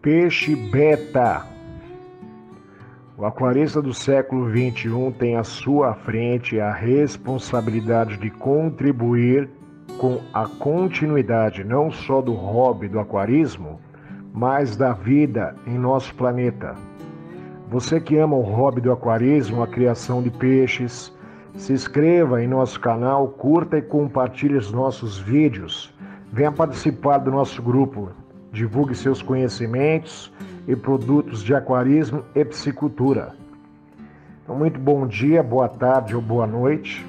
Peixe beta. O aquarista do século XXI tem à sua frente a responsabilidade de contribuir com a continuidade não só do hobby do aquarismo, mas da vida em nosso planeta. Você que ama o hobby do aquarismo, a criação de peixes, se inscreva em nosso canal, curta e compartilhe os nossos vídeos. Venha participar do nosso grupo. Divulgue seus conhecimentos e produtos de aquarismo e piscicultura. Então, muito bom dia, boa tarde ou boa noite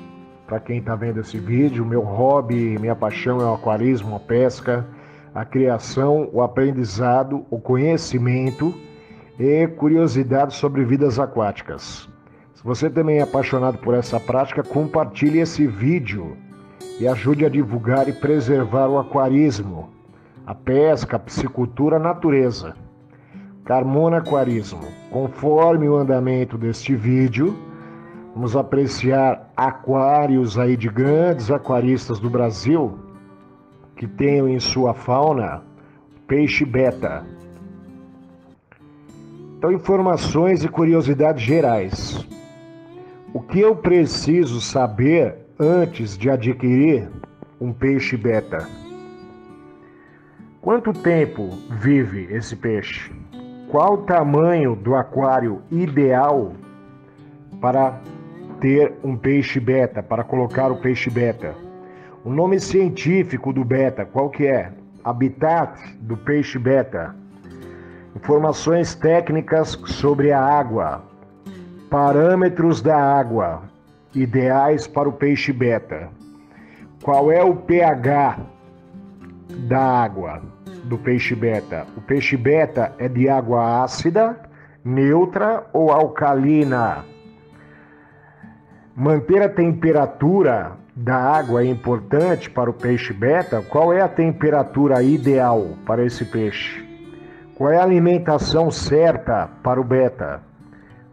para quem está vendo esse vídeo. Meu hobby, minha paixão é o aquarismo, a pesca, a criação, o aprendizado, o conhecimento e curiosidade sobre vidas aquáticas. Se você também é apaixonado por essa prática, compartilhe esse vídeo e ajude a divulgar e preservar o aquarismo, a pesca, a piscicultura, a natureza. Carmona Aquarismo. Conforme o andamento deste vídeo, vamos apreciar aquários aí de grandes aquaristas do Brasil que tenham em sua fauna peixe beta. Então, informações e curiosidades gerais. O que eu preciso saber antes de adquirir um peixe beta? Quanto tempo vive esse peixe? Qual o tamanho do aquário ideal para ter um peixe beta, para colocar o peixe beta? O nome científico do beta, qual que é? Habitat do peixe beta. Informações técnicas sobre a água. Parâmetros da água ideais para o peixe beta. Qual é o pH da água do peixe beta? O peixe beta é de água ácida, neutra ou alcalina? Manter a temperatura da água é importante para o peixe beta. Qual é a temperatura ideal para esse peixe? Qual é a alimentação certa para o beta?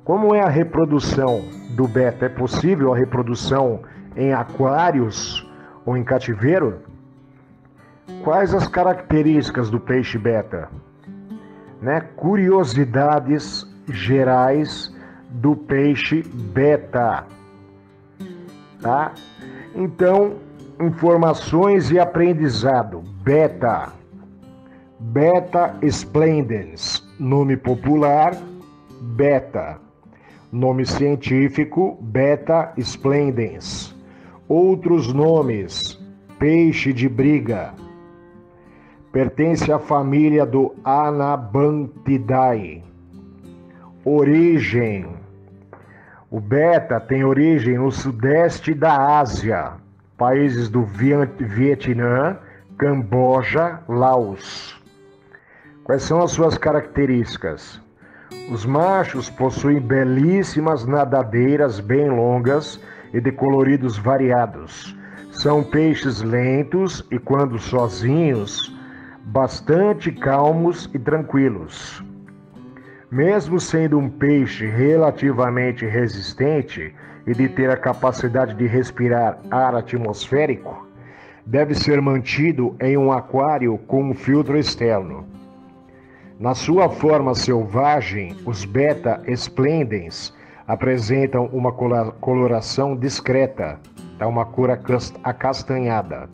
Como é a reprodução do beta? É possível a reprodução em aquários ou em cativeiro? Quais as características do peixe beta? Curiosidades gerais do peixe beta. Tá? Então, informações e aprendizado. Beta. Beta splendens. Nome popular, beta. Nome científico, Beta splendens. Outros nomes, peixe de briga. Pertence à família do Anabantidae. Origem. O beta tem origem no sudeste da Ásia, países do Vietnã, Camboja, Laos. Quais são as suas características? Os machos possuem belíssimas nadadeiras bem longas e de coloridos variados. São peixes lentos e, quando sozinhos, bastante calmos e tranquilos. Mesmo sendo um peixe relativamente resistente e de ter a capacidade de respirar ar atmosférico, deve ser mantido em um aquário com um filtro externo. Na sua forma selvagem, os beta splendens apresentam uma coloração discreta, uma cor acastanhada,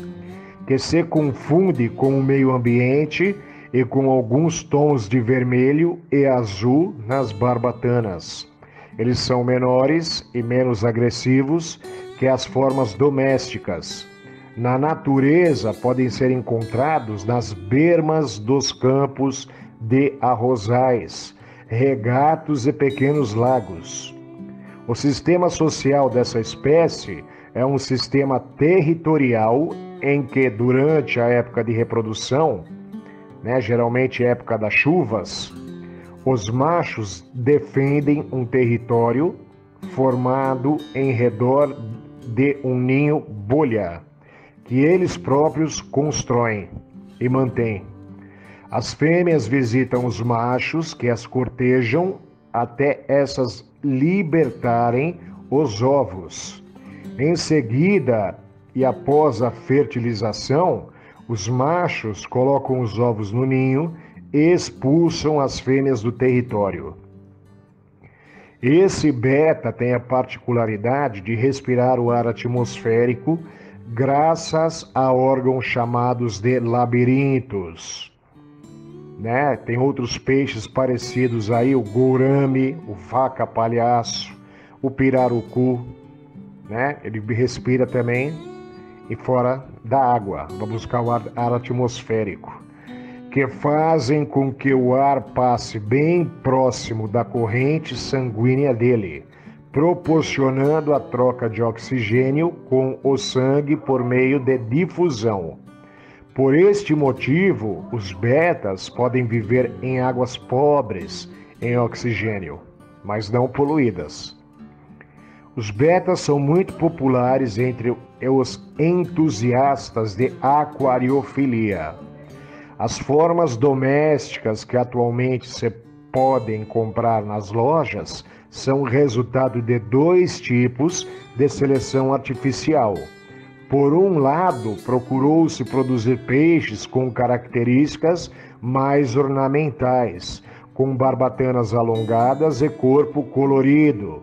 que se confunde com o meio ambiente e com alguns tons de vermelho e azul nas barbatanas. Eles são menores e menos agressivos que as formas domésticas. Na natureza, podem ser encontrados nas bermas dos campos de arrozais, regatos e pequenos lagos. O sistema social dessa espécie é um sistema territorial em que, durante a época de reprodução, geralmente época das chuvas, os machos defendem um território formado em redor de um ninho bolha, que eles próprios constroem e mantêm. As fêmeas visitam os machos que as cortejam até essas libertarem os ovos. Em seguida, e após a fertilização, os machos colocam os ovos no ninho expulsam as fêmeas do território. Esse beta tem a particularidade de respirar o ar atmosférico graças a órgãos chamados de labirintos. Né? Tem outros peixes parecidos aí, o gourame, o vaca-palhaço, o pirarucu, né? Ele respira também e fora da água, para buscar o ar atmosférico, que fazem com que o ar passe bem próximo da corrente sanguínea dele, proporcionando a troca de oxigênio com o sangue por meio de difusão. Por este motivo, os betas podem viver em águas pobres em oxigênio, mas não poluídas. Os betas são muito populares entre os entusiastas de aquariofilia. As formas domésticas que atualmente se podem comprar nas lojas são resultado de dois tipos de seleção artificial. Por um lado, procurou-se produzir peixes com características mais ornamentais, com barbatanas alongadas e corpo colorido.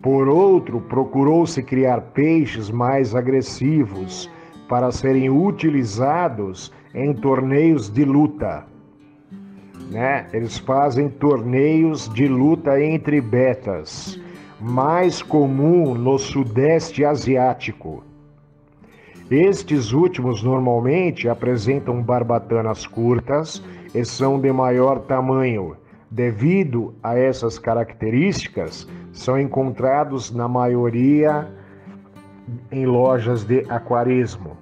Por outro, procurou-se criar peixes mais agressivos para serem utilizados em torneios de luta. Né? Eles fazem torneios de luta entre betas, mais comum no Sudeste Asiático. Estes últimos normalmente apresentam barbatanas curtas e são de maior tamanho. Devido a essas características, são encontrados na maioria em lojas de aquarismo.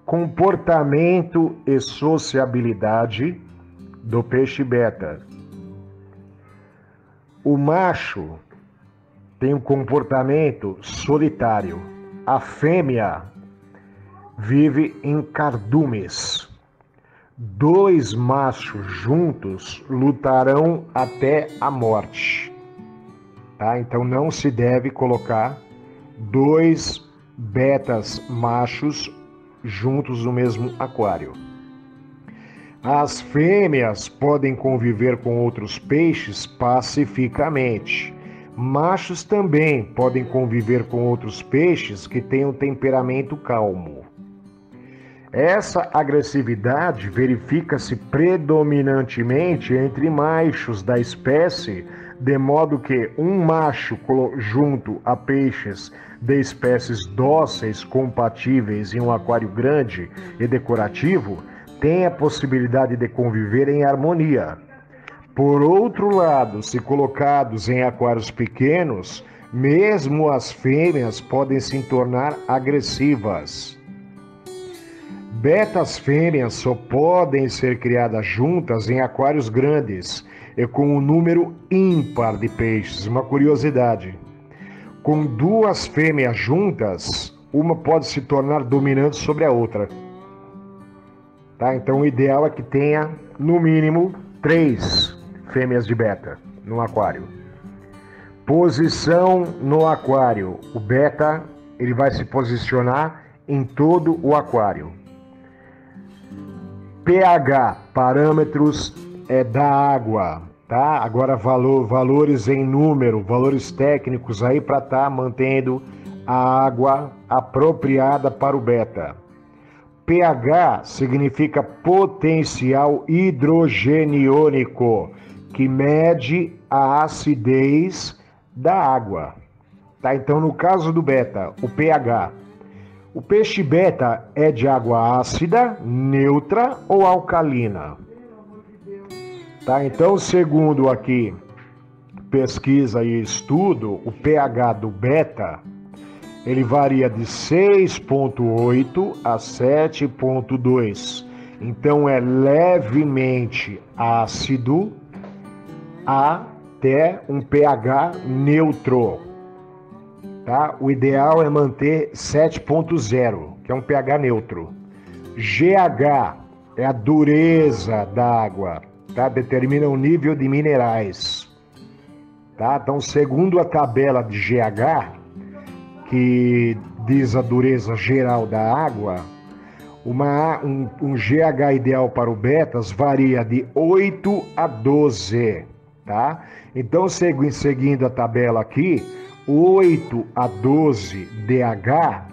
Comportamento e sociabilidade do peixe beta. O macho tem um comportamento solitário. A fêmea vive em cardumes. Dois machos juntos lutarão até a morte. Tá? Então não se deve colocar dois betas machos juntos no mesmo aquário. As fêmeas podem conviver com outros peixes pacificamente. Machos também podem conviver com outros peixes que têm um temperamento calmo. Essa agressividade verifica-se predominantemente entre machos da espécie, de modo que um macho junto a peixes de espécies dóceis compatíveis em um aquário grande e decorativo tem a possibilidade de conviver em harmonia. Por outro lado, se colocados em aquários pequenos, mesmo as fêmeas podem se tornar agressivas. Betas fêmeas só podem ser criadas juntas em aquários grandes e com um número ímpar de peixes. Uma curiosidade: com duas fêmeas juntas, uma pode se tornar dominante sobre a outra. Tá? Então o ideal é que tenha no mínimo 3 fêmeas de beta no aquário. Posição no aquário. O beta ele vai se posicionar em todo o aquário. pH, parâmetros da água, tá? Agora valores em número, valores técnicos aí para estar mantendo a água apropriada para o beta. pH significa potencial hidrogeniônico, que mede a acidez da água. Tá? Então, no caso do beta, o pH. O peixe beta é de água ácida, neutra ou alcalina? Tá? Então, segundo aqui pesquisa e estudo, o pH do beta ele varia de 6,8 a 7,2. Então é levemente ácido até um pH neutro. Tá? O ideal é manter 7,0, que é um pH neutro. GH é a dureza da água, tá? Determina o nível de minerais. Tá? Então, segundo a tabela de GH, que diz a dureza geral da água, Um GH ideal para o betas varia de 8 a 12, tá? Então, seguindo a tabela aqui, 8 a 12 DH,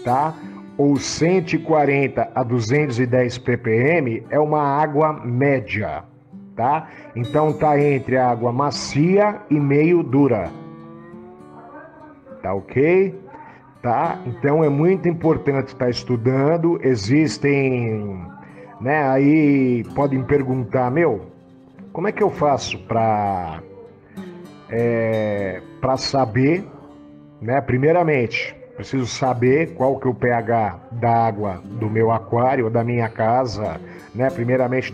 tá? Ou 140 a 210 ppm é uma água média, tá? Então tá entre a água macia e meio dura, tá ok? Tá? Então é muito importante estar estudando. Existem, né? Aí podem perguntar, como é que eu faço para saber, né? Primeiramente, preciso saber qual que é o pH da água do meu aquário, da minha casa, né? Primeiramente,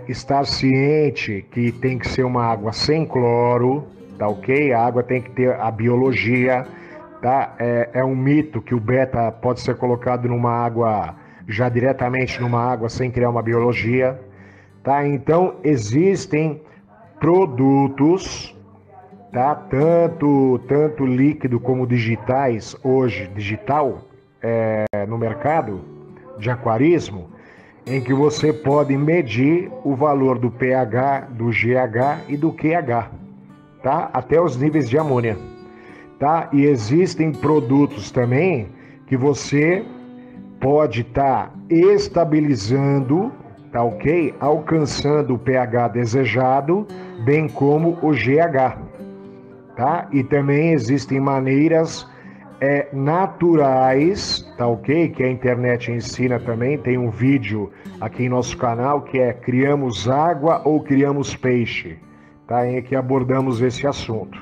estar ciente que tem que ser uma água sem cloro, tá ok? A água tem que ter a biologia, tá? É um mito que o beta pode ser colocado numa água, já diretamente numa água sem criar uma biologia, tá? Então, existem produtos, tá? Tanto líquido como digitais, hoje, digital, no mercado de aquarismo, em que você pode medir o valor do pH, do GH e do QH, tá? Até os níveis de amônia, tá? E existem produtos também que você pode estar estabilizando, tá ok? Alcançando o pH desejado, bem como o GH, tá? E também existem maneiras naturais, tá ok? Que a internet ensina também. Tem um vídeo aqui em nosso canal que é Criamos Água ou Criamos Peixe, tá? Em que abordamos esse assunto.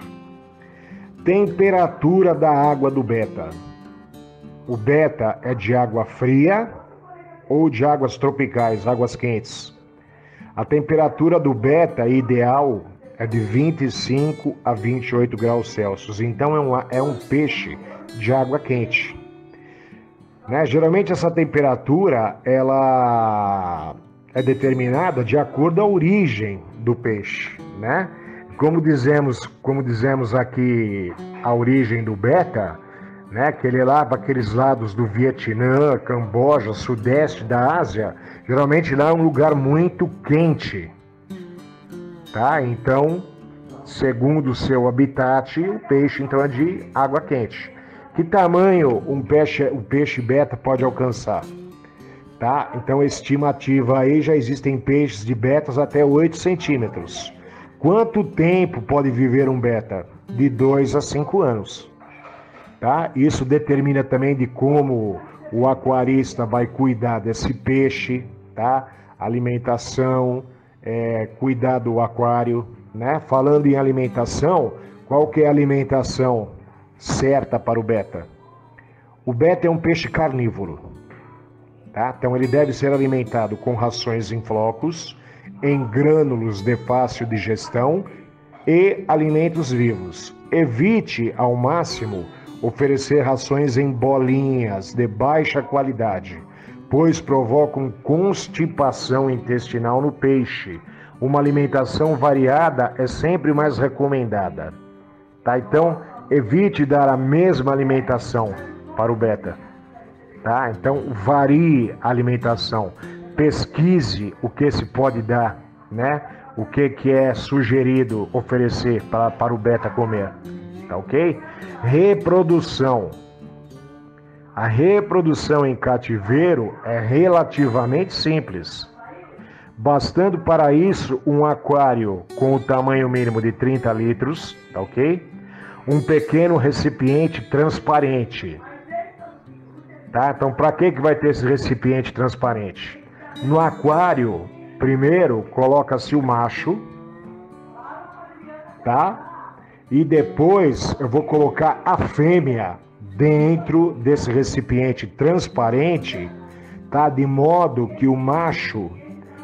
Temperatura da água do beta. O beta é de água fria ou de águas tropicais, águas quentes. A temperatura do beta ideal é de 25 a 28 graus Celsius. Então é um peixe de água quente, né? Geralmente essa temperatura ela é determinada de acordo à origem do peixe, né? Como dizemos aqui, a origem do beta, né? Que ele é lá para aqueles lados do Vietnã, Camboja, sudeste da Ásia. Geralmente lá é um lugar muito quente, tá? Então, segundo o seu habitat, o peixe então é de água quente. Que tamanho o peixe beta pode alcançar? Tá? Então, estimativa aí, já existem peixes de betas até 8 centímetros. Quanto tempo pode viver um beta? De 2 a 5 anos. Tá? Isso determina também de como o aquarista vai cuidar desse peixe, tá? Alimentação, cuidar do aquário, né? Falando em alimentação, qual que é a alimentação certa para o beta? O beta é um peixe carnívoro, tá? Então ele deve ser alimentado com rações em flocos, em grânulos de fácil digestão e alimentos vivos. Evite ao máximo oferecer rações em bolinhas de baixa qualidade, pois provocam constipação intestinal no peixe. Uma alimentação variada é sempre mais recomendada, tá? Então, evite dar a mesma alimentação para o beta, tá? Então, varie a alimentação, pesquise o que se pode dar, né? O que é sugerido oferecer para o beta comer, tá ok? Reprodução. A reprodução em cativeiro é relativamente simples, bastando para isso um aquário com o tamanho mínimo de 30 litros, tá ok? Um pequeno recipiente transparente, tá? Então, para que vai ter esse recipiente transparente? No aquário, primeiro coloca-se o macho, tá? E depois eu vou colocar a fêmea dentro desse recipiente transparente, tá? De modo que o macho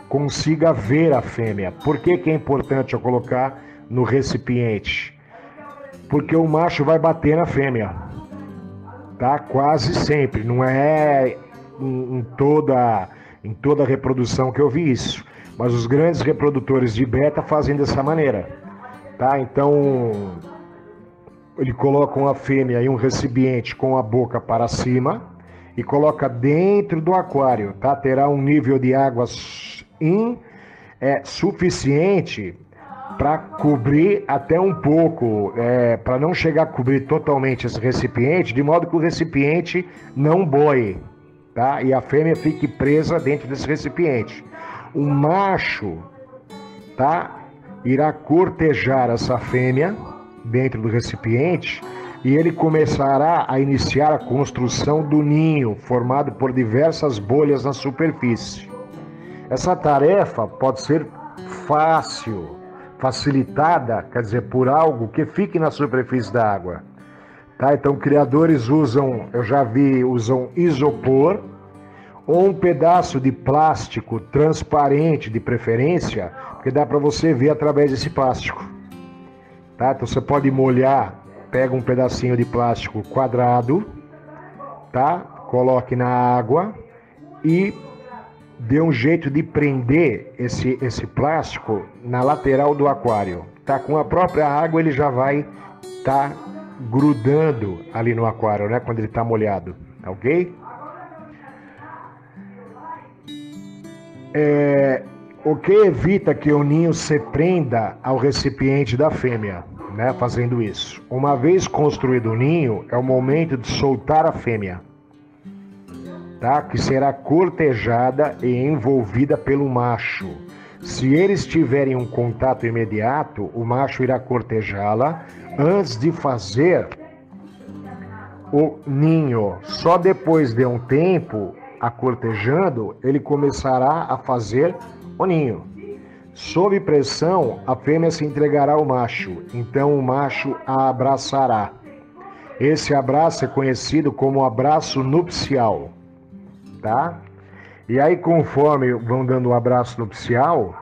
consiga ver a fêmea. Por que é importante eu colocar no recipiente? Porque o macho vai bater na fêmea, tá? Quase sempre, não é em toda reprodução que eu vi isso, mas os grandes reprodutores de beta fazem dessa maneira, tá? Então, ele colocam a fêmea em um recipiente com a boca para cima e coloca dentro do aquário, tá? Terá um nível de água suficiente para cobrir até um pouco, para não chegar a cobrir totalmente esse recipiente, de modo que o recipiente não boie, tá? E a fêmea fique presa dentro desse recipiente. O macho, tá? Irá cortejar essa fêmea dentro do recipiente e ele começará a iniciar a construção do ninho, formado por diversas bolhas na superfície. Essa tarefa pode ser facilitada, quer dizer, por algo que fique na superfície da água. Tá? Então, criadores usam isopor ou um pedaço de plástico transparente, de preferência, porque dá para você ver através desse plástico. Tá? Então, você pode molhar, pega um pedacinho de plástico quadrado, tá? Coloque na água e dê um jeito de prender esse plástico na lateral do aquário. Tá? Com a própria água ele já vai estar grudando ali no aquário, né? Quando ele está molhado, ok? O que evita que o ninho se prenda ao recipiente da fêmea, né? Fazendo isso. Uma vez construído o ninho, é o momento de soltar a fêmea, tá? Que será cortejada e envolvida pelo macho. Se eles tiverem um contato imediato, o macho irá cortejá-la antes de fazer o ninho. Só depois de um tempo a cortejando, ele começará a fazer o ninho. Sob pressão, a fêmea se entregará ao macho, então o macho a abraçará. Esse abraço é conhecido como abraço nupcial, tá? E aí, conforme vão dando um abraço nupcial,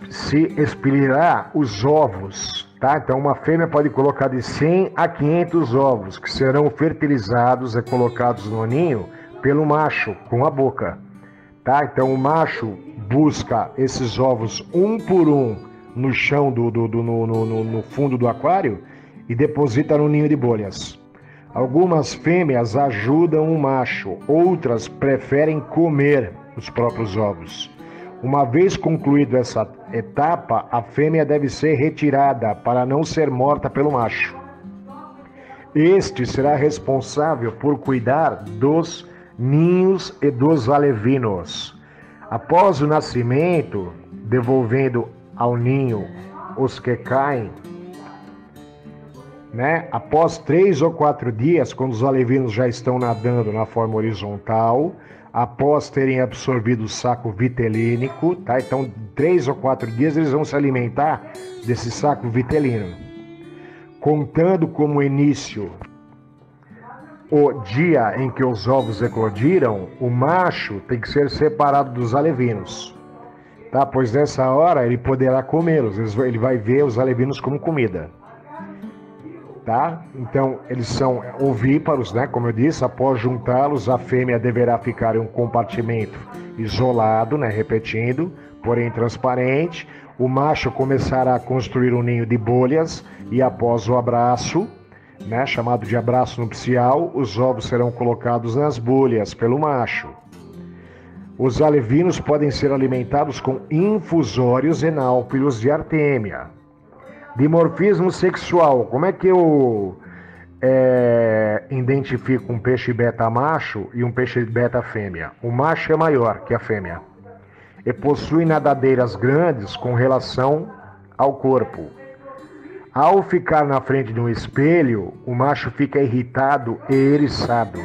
se expelirá os ovos, tá? Então, uma fêmea pode colocar de 100 a 500 ovos, que serão fertilizados e colocados no ninho pelo macho, com a boca, tá? Então, o macho busca esses ovos um por um no chão, no fundo do aquário e deposita no ninho de bolhas. Algumas fêmeas ajudam o macho, outras preferem comer os próprios ovos. Uma vez concluída essa etapa, a fêmea deve ser retirada para não ser morta pelo macho. Este será responsável por cuidar dos ninhos e dos alevinos. Após o nascimento, devolvendo ao ninho os que caem, né? Após 3 ou 4 dias, quando os alevinos já estão nadando na forma horizontal, após terem absorvido o saco vitelínico, tá? Então, 3 ou 4 dias eles vão se alimentar desse saco vitelino. Contando como início o dia em que os ovos eclodiram, o macho tem que ser separado dos alevinos, tá? Pois nessa hora ele poderá comê-los, ele vai ver os alevinos como comida, tá? Então eles são ovíparos, né? Como eu disse, após juntá-los, a fêmea deverá ficar em um compartimento isolado, né? Repetindo, porém transparente. O macho começará a construir um ninho de bolhas e após o abraço, né, chamado de abraço nupcial, os ovos serão colocados nas bolhas pelo macho. Os alevinos podem ser alimentados com infusórios enálpilos de artêmia. Dimorfismo sexual. Como é que eu identifico um peixe beta macho e um peixe beta fêmea? O macho é maior que a fêmea e possui nadadeiras grandes com relação ao corpo. Ao ficar na frente de um espelho, o macho fica irritado e eriçado,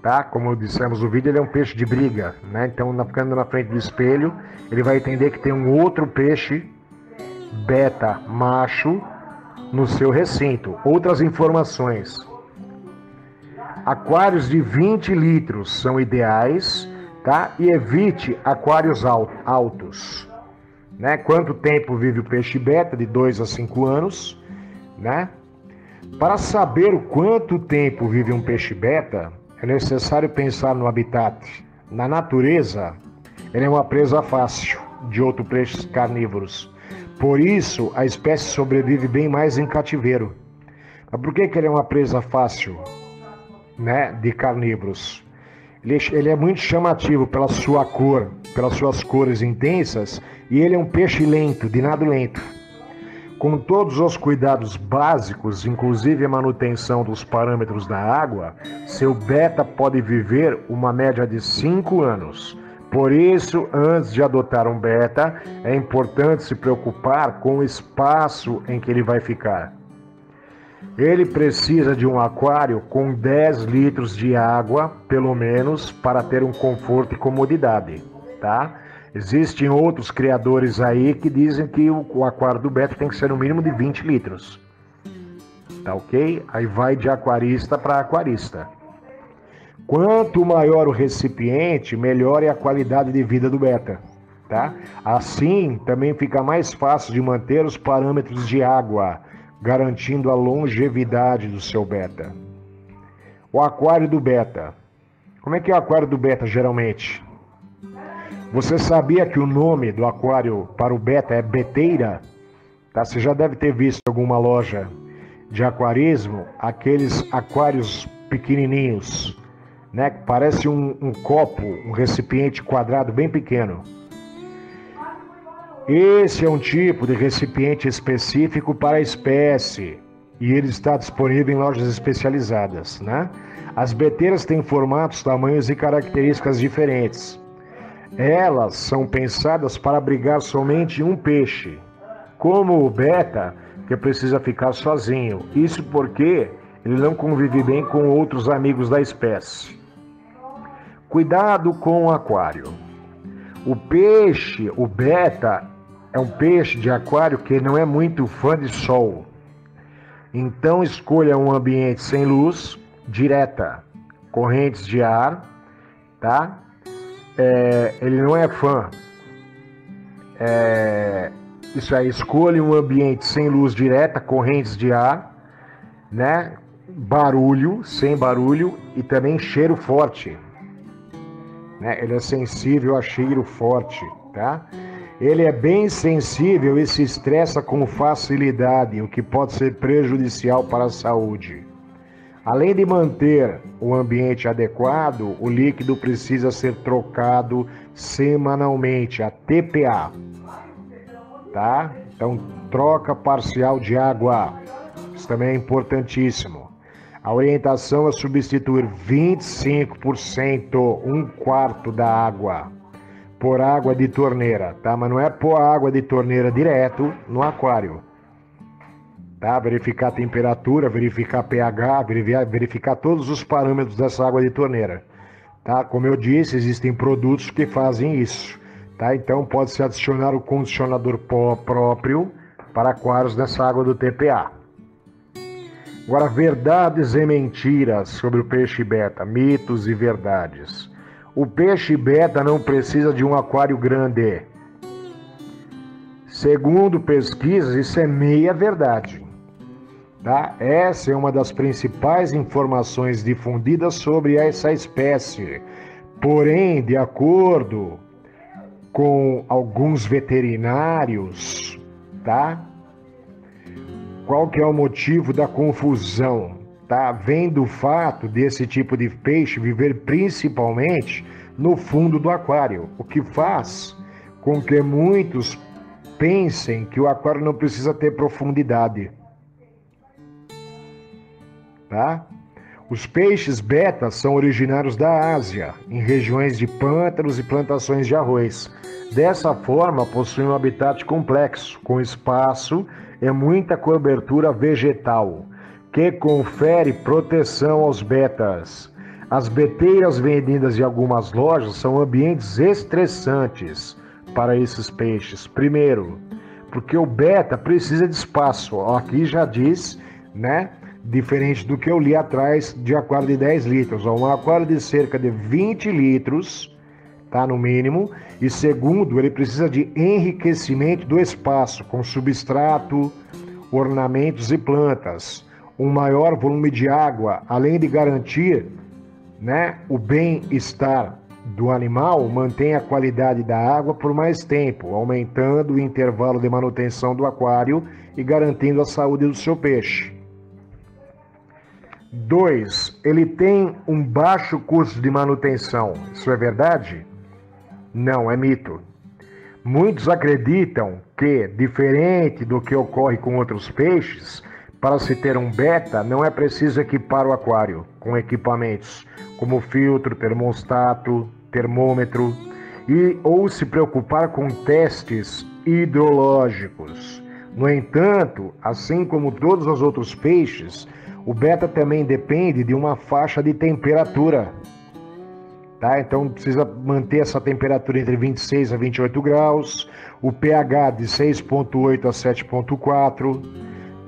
tá? Como dissemos no vídeo, ele é um peixe de briga, né? Então, ficando na frente do espelho, ele vai entender que tem um outro peixe beta macho no seu recinto. Outras informações: aquários de 20 litros são ideais, tá? E evite aquários altos. Né? Quanto tempo vive o peixe beta? De 2 a 5 anos, né? Para saber o quanto tempo vive um peixe beta, é necessário pensar no habitat. Na natureza, ele é uma presa fácil de outros peixes carnívoros. Por isso, a espécie sobrevive bem mais em cativeiro. Mas por que ele é uma presa fácil? né, de carnívoros. Ele é muito chamativo pela sua cor, pelas suas cores intensas, e ele é um peixe lento, de nado lento. Com todos os cuidados básicos, inclusive a manutenção dos parâmetros da água, seu beta pode viver uma média de 5 anos. Por isso, antes de adotar um beta, é importante se preocupar com o espaço em que ele vai ficar. Ele precisa de um aquário com 10 litros de água, pelo menos, para ter um conforto e comodidade, tá? Existem outros criadores aí que dizem que o aquário do beta tem que ser no mínimo de 20 litros. Tá ok? Aí vai de aquarista para aquarista. Quanto maior o recipiente, melhor é a qualidade de vida do beta, tá? Assim, também fica mais fácil de manter os parâmetros de água, garantindo a longevidade do seu beta. O aquário do beta. Como é que é o aquário do beta geralmente? Você sabia que o nome do aquário para o beta é beteira? Tá? Você já deve ter visto em alguma loja de aquarismo aqueles aquários pequenininhos, né? Que parece um copo, um recipiente quadrado bem pequeno. Esse é um tipo de recipiente específico para a espécie e ele está disponível em lojas especializadas, né? As beteiras têm formatos, tamanhos e características diferentes. Elas são pensadas para abrigar somente um peixe, como o beta, que precisa ficar sozinho. Isso porque ele não convive bem com outros amigos da espécie. Cuidado com o aquário. O peixe, o beta, é um peixe de aquário que não é muito fã de sol. Então escolha um ambiente sem luz direta, correntes de ar, tá? Ele não é fã. Isso aí, escolha um ambiente sem luz direta, correntes de ar, né? Barulho, sem barulho e também cheiro forte, né? Ele é sensível a cheiro forte, tá? Ele é bem sensível e se estressa com facilidade, o que pode ser prejudicial para a saúde. Além de manter o ambiente adequado, o líquido precisa ser trocado semanalmente, a TPA, tá? Então, troca parcial de água, isso também é importantíssimo. A orientação é substituir 25%, um quarto da água, por água de torneira, tá? Mas não é pôr água de torneira direto no aquário. Tá? Verificar a temperatura, verificar pH, verificar todos os parâmetros dessa água de torneira. Tá? Como eu disse, existem produtos que fazem isso. Tá? Então pode-se adicionar o condicionador próprio para aquários nessa água do TPA. Agora, verdades e mentiras sobre o peixe beta, mitos e verdades. O peixe beta não precisa de um aquário grande. Segundo pesquisas, isso é meia verdade. Tá? Essa é uma das principais informações difundidas sobre essa espécie. Porém, de acordo com alguns veterinários, tá? Qual que é o motivo da confusão? Tá? Vem do fato desse tipo de peixe viver principalmente no fundo do aquário, o que faz com que muitos pensem que o aquário não precisa ter profundidade. Tá? Os peixes beta são originários da Ásia, em regiões de pântanos e plantações de arroz. Dessa forma, possuem um habitat complexo, com espaço e muita cobertura vegetal, que confere proteção aos betas. As beteiras vendidas em algumas lojas são ambientes estressantes para esses peixes. Primeiro, porque o beta precisa de espaço. Aqui já diz, né? Diferente do que eu li atrás de aquário de 10 litros. Um aquário de cerca de 20 litros, tá, no mínimo. E segundo, ele precisa de enriquecimento do espaço, com substrato, ornamentos e plantas. Um maior volume de água, além de garantir, né, o bem-estar do animal, mantém a qualidade da água por mais tempo, aumentando o intervalo de manutenção do aquário e garantindo a saúde do seu peixe. 2. Ele tem um baixo custo de manutenção. Isso é verdade? Não, é mito. Muitos acreditam que, diferente do que ocorre com outros peixes, para se ter um beta não é preciso equipar o aquário com equipamentos como filtro, termostato, termômetro ou se preocupar com testes hidrológicos. No entanto, assim como todos os outros peixes, o beta também depende de uma faixa de temperatura. Tá? Então precisa manter essa temperatura entre 26 a 28 graus, o pH de 6,8 a 7,4,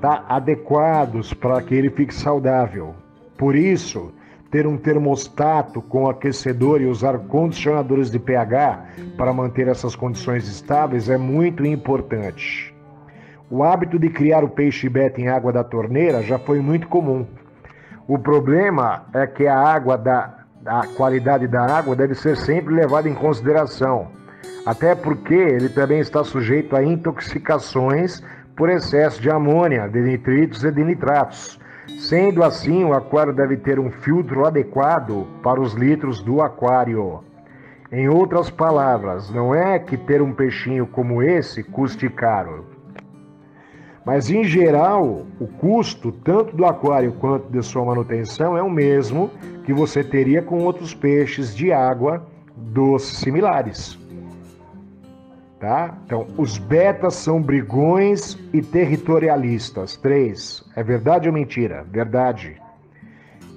tá? Adequados para que ele fique saudável. Por isso, ter um termostato com aquecedor e usar condicionadores de pH para manter essas condições estáveis é muito importante. O hábito de criar o peixe beta em água da torneira já foi muito comum. O problema é que a qualidade da água deve ser sempre levada em consideração, até porque ele também está sujeito a intoxicações por excesso de amônia, de nitritos e de nitratos. Sendo assim, o aquário deve ter um filtro adequado para os litros do aquário. Em outras palavras, não é que ter um peixinho como esse custe caro. Mas, em geral, o custo tanto do aquário quanto de sua manutenção é o mesmo que você teria com outros peixes de água doce similares. Tá? Então, os betas são brigões e territorialistas. 3. É verdade ou mentira? Verdade.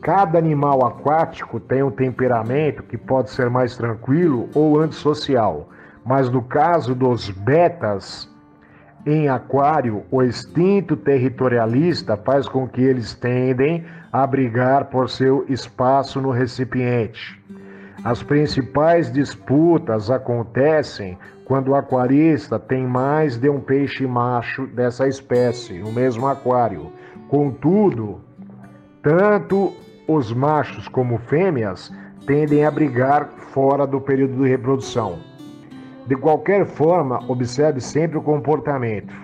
Cada animal aquático tem um temperamento que pode ser mais tranquilo ou antissocial. Mas no caso dos betas, em aquário, o instinto territorialista faz com que eles tendem a brigar por seu espaço no recipiente. As principais disputas acontecem quando o aquarista tem mais de um peixe macho dessa espécie no mesmo aquário. Contudo, tanto os machos como fêmeas tendem a brigar fora do período de reprodução. De qualquer forma, observe sempre o comportamento,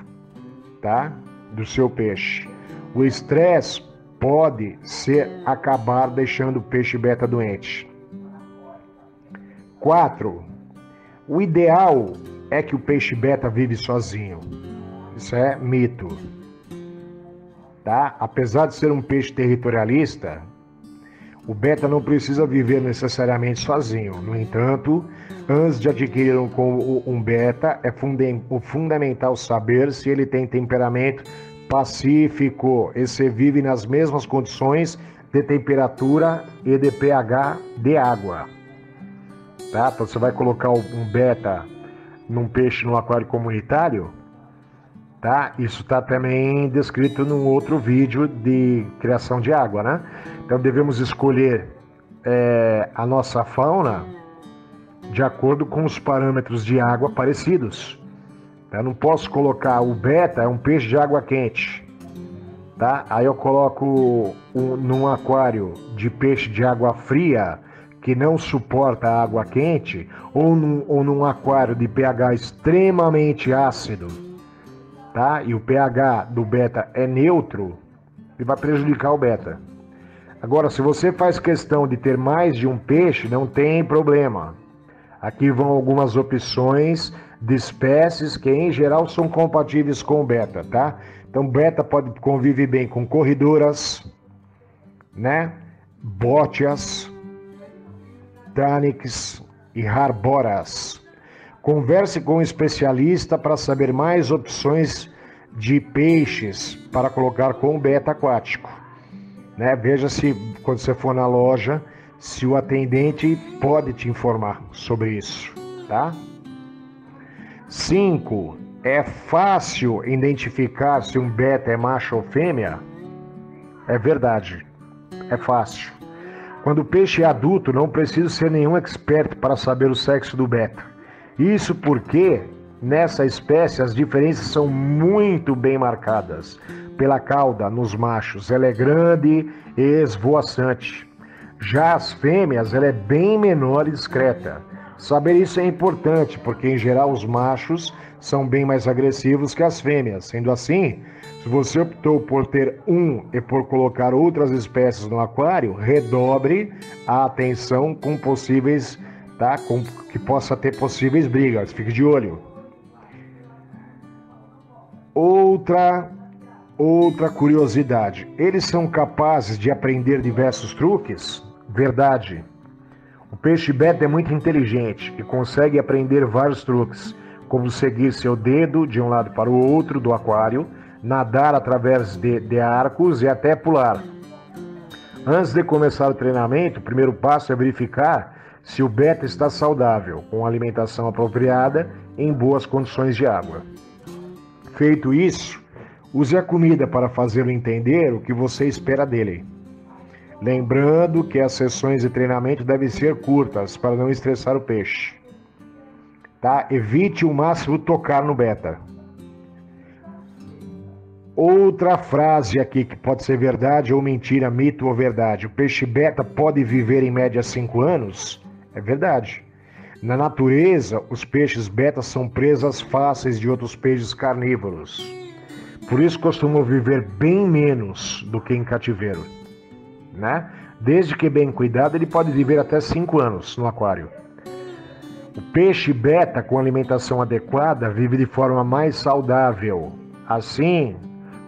tá? Do seu peixe. O estresse pode acabar deixando o peixe beta doente. 4. O ideal é que o peixe beta vive sozinho. Isso é mito. Tá? Apesar de ser um peixe territorialista, o beta não precisa viver necessariamente sozinho. No entanto, antes de adquirir um beta, é fundamental saber se ele tem temperamento pacífico e se vive nas mesmas condições de temperatura e de pH de água. Tá? Então você vai colocar um beta num peixe no aquário comunitário, tá? Isso está também descrito num outro vídeo de criação de água, né? Então devemos escolher a nossa fauna de acordo com os parâmetros de água parecidos. Eu não posso colocar o beta, é um peixe de água quente, tá? Aí eu coloco num aquário de peixe de água fria que não suporta a água quente, ou num aquário de pH extremamente ácido, tá? E o pH do beta é neutro, ele vai prejudicar o beta. Agora, se você faz questão de ter mais de um peixe, não tem problema. Aqui vão algumas opções de espécies que, em geral, são compatíveis com o beta, tá? Então, beta convive bem com corredoras, né? Bótias, tânics e harboras. Converse com um especialista para saber mais opções de peixes para colocar com o beta aquático, né? Veja se, quando você for na loja, se o atendente pode te informar sobre isso, tá? 5. É fácil identificar se um beta é macho ou fêmea? É verdade, é fácil. Quando o peixe é adulto, não precisa ser nenhum expert para saber o sexo do beta. Isso porque, nessa espécie, as diferenças são muito bem marcadas. Pela cauda, nos machos, ela é grande e esvoaçante. Já as fêmeas, ela é bem menor e discreta. Saber isso é importante, porque, em geral, os machos são bem mais agressivos que as fêmeas. Sendo assim, se você optou por ter um e por colocar outras espécies no aquário, redobre a atenção com possíveis, tá? Que possa ter possíveis brigas. Fique de olho. Outra curiosidade. Eles são capazes de aprender diversos truques? Verdade. O peixe beta é muito inteligente e consegue aprender vários truques, como seguir seu dedo de um lado para o outro do aquário, nadar através de arcos e até pular. Antes de começar o treinamento, o primeiro passo é verificar se o beta está saudável, com alimentação apropriada em boas condições de água. Feito isso, use a comida para fazê-lo entender o que você espera dele. Lembrando que as sessões de treinamento devem ser curtas para não estressar o peixe. Tá? Evite o máximo tocar no beta. Outra frase aqui que pode ser verdade ou mentira, mito ou verdade. O peixe beta pode viver em média 5 anos? É verdade. Na natureza, os peixes beta são presas fáceis de outros peixes carnívoros. Por isso costumam viver bem menos do que em cativeiro. Né? Desde que bem cuidado, ele pode viver até 5 anos no aquário. O peixe beta com alimentação adequada vive de forma mais saudável, assim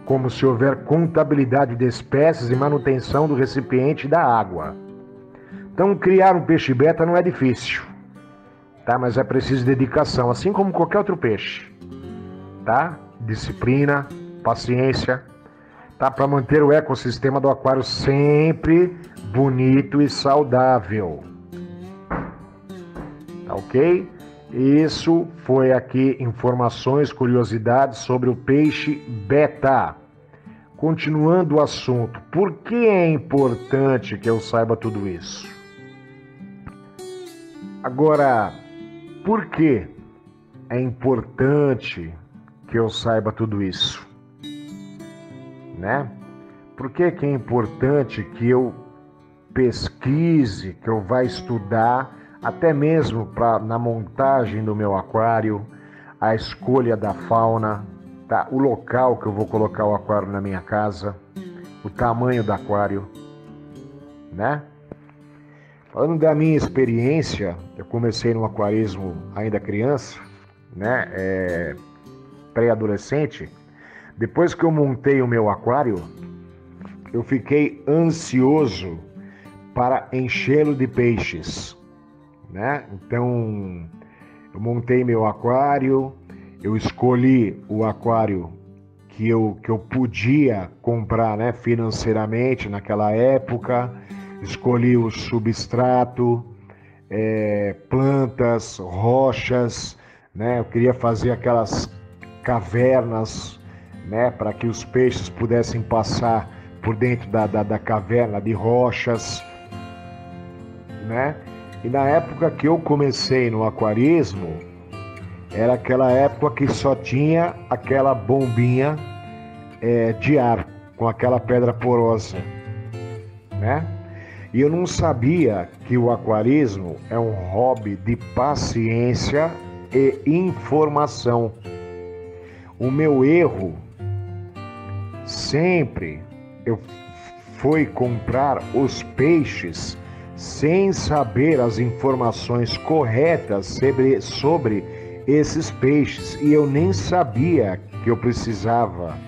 como se houver contabilidade de espécies e manutenção do recipiente da água. Então, criar um peixe beta não é difícil, tá? Mas é preciso dedicação, assim como qualquer outro peixe, tá? Disciplina, paciência, tá? Para manter o ecossistema do aquário sempre bonito e saudável. Tá ok? Isso foi aqui informações, curiosidades sobre o peixe beta. Continuando o assunto, por que é importante que eu saiba tudo isso? Agora, por que é importante que eu saiba tudo isso? Né? Por que é importante que eu pesquise, que eu vá estudar, até mesmo na montagem do meu aquário, a escolha da fauna, tá? O local que eu vou colocar o aquário na minha casa, o tamanho do aquário, né? Falando da minha experiência, eu comecei no aquarismo ainda criança, né? Pré-adolescente. Depois que eu montei o meu aquário, eu fiquei ansioso para enchê-lo de peixes, né? Então, eu montei meu aquário, eu escolhi o aquário que eu podia comprar, né, financeiramente naquela época, escolhi o substrato, plantas, rochas, né? Eu queria fazer aquelas cavernas, né, para que os peixes pudessem passar por dentro da caverna de rochas, né? E na época que eu comecei no aquarismo, era aquela época que só tinha aquela bombinha de ar, com aquela pedra porosa, né? E eu não sabia que o aquarismo é um hobby de paciência e informação. O meu erro sempre foi comprar os peixes sem saber as informações corretas sobre esses peixes. E eu nem sabia que eu precisava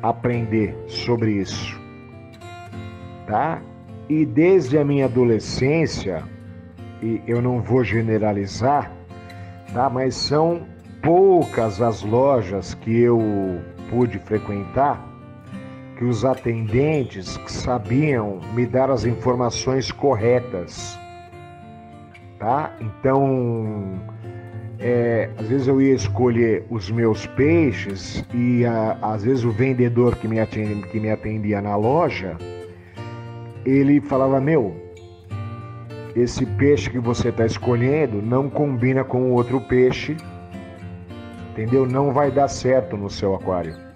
aprender sobre isso, tá? E desde a minha adolescência, e eu não vou generalizar, tá? Mas são poucas as lojas que eu pude frequentar que os atendentes sabiam me dar as informações corretas, tá? Então, às vezes eu ia escolher os meus peixes e às vezes o vendedor que me atendia na loja, ele falava: esse peixe que você está escolhendo não combina com o outro peixe, entendeu? Não vai dar certo no seu aquário.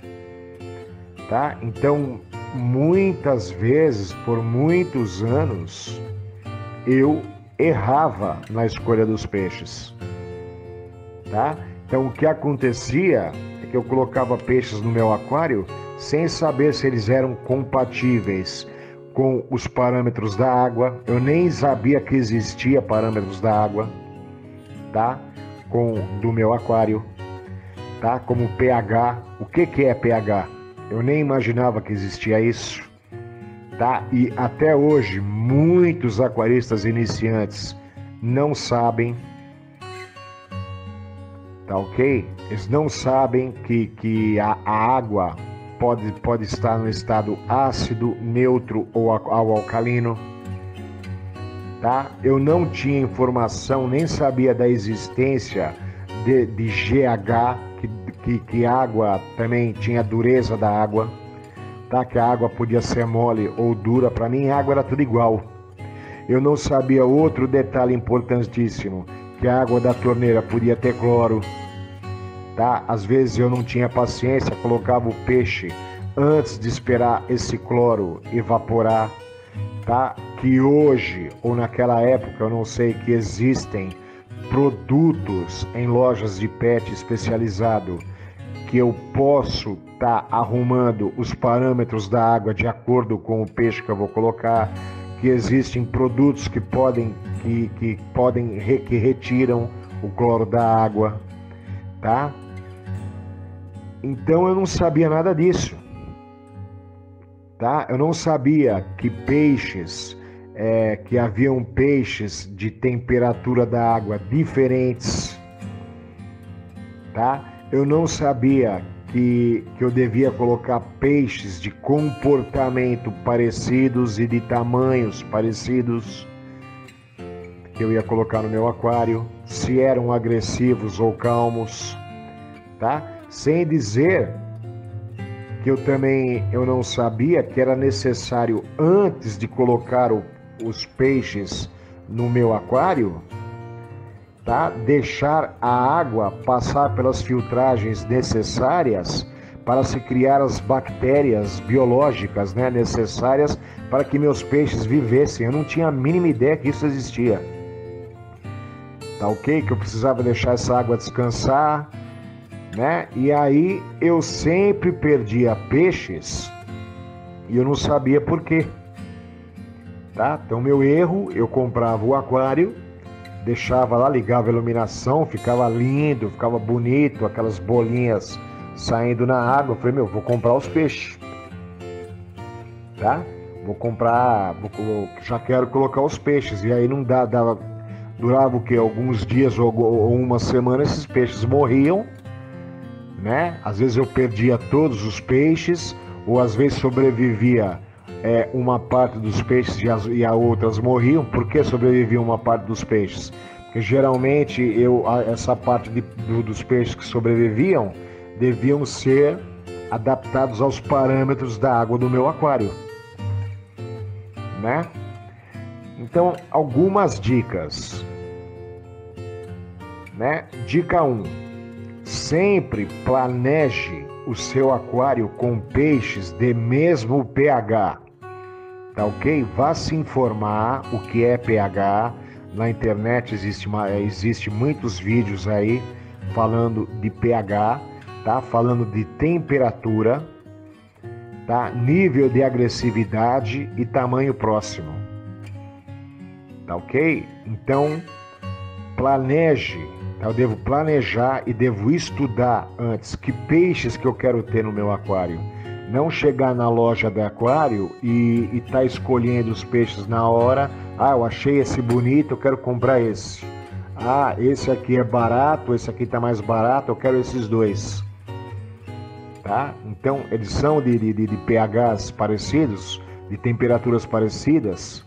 Tá? Então, muitas vezes, por muitos anos, eu errava na escolha dos peixes. tá? Então o que acontecia é que eu colocava peixes no meu aquário sem saber se eles eram compatíveis com os parâmetros da água. Eu nem sabia que existia parâmetros da água, tá? Do meu aquário, tá? Como pH. O que é pH? Eu nem imaginava que existia isso, tá? E até hoje muitos aquaristas iniciantes não sabem, tá ok? Eles não sabem que a água pode estar no estado ácido, neutro ou alcalino, tá? Eu não tinha informação, nem sabia da existência de GH, que água também tinha dureza da água, tá? Que a água podia ser mole ou dura. Para mim, a água era tudo igual. Eu não sabia outro detalhe importantíssimo, que a água da torneira podia ter cloro, tá? Às vezes eu não tinha paciência, colocava o peixe antes de esperar esse cloro evaporar, tá? Que hoje, ou naquela época, eu não sei, que existem produtos em lojas de pet especializado que eu posso estar arrumando os parâmetros da água de acordo com o peixe que eu vou colocar, que existem produtos que retiram o cloro da água, tá? Então eu não sabia nada disso, tá? Eu não sabia que que haviam peixes de temperatura da água diferentes, tá? Eu não sabia que eu devia colocar peixes de comportamento parecidos e de tamanhos parecidos que eu ia colocar no meu aquário, se eram agressivos ou calmos, tá? Sem dizer que eu não sabia que era necessário, antes de colocar os peixes no meu aquário, tá? Deixar a água passar pelas filtragens necessárias para se criar as bactérias biológicas, né, necessárias para que meus peixes vivessem. Eu não tinha a mínima ideia que isso existia, tá ok? Que eu precisava deixar essa água descansar, né? E aí eu sempre perdia peixes e eu não sabia por quê, tá? Então meu erro, eu comprava o aquário, deixava lá, ligava a iluminação, ficava lindo, ficava bonito, aquelas bolinhas saindo na água. Eu falei, vou comprar os peixes, tá? Já quero colocar os peixes. E aí não durava o quê? Alguns dias ou uma semana, esses peixes morriam, né? Às vezes eu perdia todos os peixes, ou às vezes sobrevivia uma parte dos peixes e a outras morriam. Por que sobrevivia uma parte dos peixes? Porque geralmente essa parte dos peixes que sobreviviam deviam ser adaptados aos parâmetros da água do meu aquário, né? Então, algumas dicas, né? Dica 1: sempre planeje o seu aquário com peixes de mesmo pH, tá ok? Vá se informar o que é pH. Na internet existe muitos vídeos aí falando de pH, tá? Falando de temperatura, tá? Nível de agressividade e tamanho próximo, tá ok? Então, planeje, tá? Eu devo planejar e devo estudar antes que peixes que eu quero ter no meu aquário. Não chegar na loja de aquário e tá escolhendo os peixes na hora. Ah, eu achei esse bonito, eu quero comprar esse. Ah, esse aqui é barato, esse aqui tá mais barato, eu quero esses dois, tá? Então, eles são de pHs parecidos, de temperaturas parecidas,